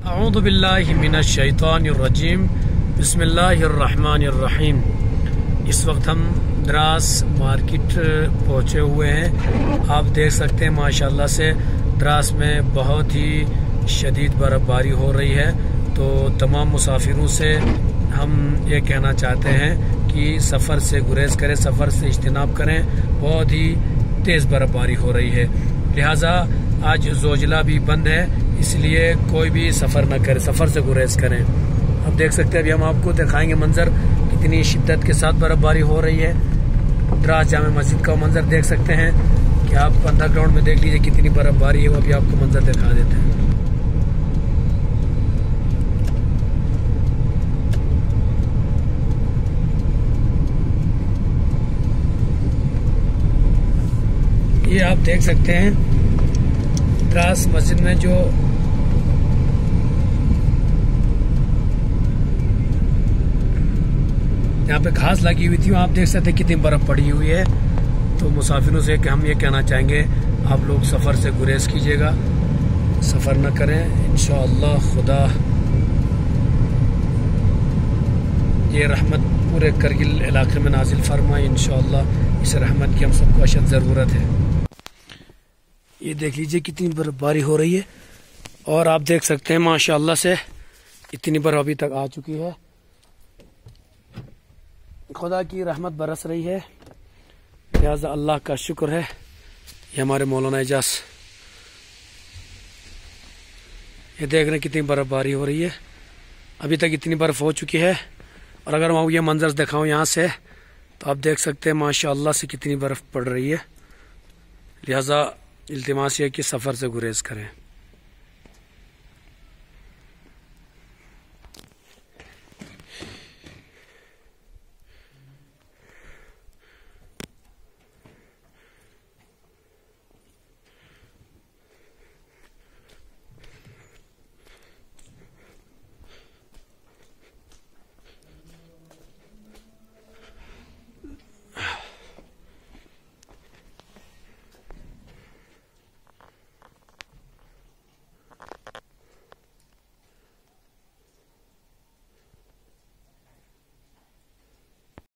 अऊज़ु बिल्लाहि मिनश शैतानिर रजीम, बिस्मिल्लाहिर रहमानिर रहीम। इस वक्त हम द्रास मार्केट पहुँचे हुए हैं। आप देख सकते हैं माशाल्लाह से द्रास में बहुत ही शदीद बर्फ़बारी हो रही है। तो तमाम मुसाफिरों से हम ये कहना चाहते हैं कि सफ़र से गुरेज करें, सफ़र से इज्तिनाब करें। बहुत ही तेज़ बर्फ़बारी हो रही है, लिहाजा आज जोजिला भी बंद है, इसलिए कोई भी सफ़र न करे, सफ़र से गुरेज करें। अब देख सकते हैं, अभी हम आपको दिखाएंगे मंजर, कितनी शिद्दत के साथ बर्फ़बारी हो रही है। द्रास जामे मस्जिद का मंजर देख सकते हैं कि आप अंडरग्राउंड में देख लीजिए कितनी बर्फ़बारी है। वो अभी आपको मंजर दिखा देते हैं। ये आप देख सकते हैं द्रास मस्जिद में जो यहाँ पे घास लगी हुई थी, आप देख सकते हैं कितनी बर्फ पड़ी हुई है। तो मुसाफिरों से हम ये कहना चाहेंगे, आप लोग सफ़र से गुरेज कीजिएगा, सफ़र न करें। इंशाअल्लाह खुदा ये रहमत पूरे करगिल इलाके में नाजिल फरमाए। इंशाअल्लाह इस रहमत की हम सबको अशद ज़रूरत है। ये देख लीजिए कितनी बर्फबारी हो रही है, और आप देख सकते हैं माशाअल्लाह से इतनी बर्फ अभी तक आ चुकी है। खुदा की रहमत बरस रही है, लिहाजा अल्लाह का शुक्र है। ये हमारे मौलाना एजाज, ये देख रहे हैं कितनी बर्फबारी हो रही है। अभी तक इतनी बर्फ हो चुकी है, और अगर मैं ये मंजर दिखाऊं यहाँ से, तो आप देख सकते हैं माशाअल्लाह से कितनी बर्फ पड़ रही है। लिहाजा इल्तिमास है कि सफ़र से गुरेज करें।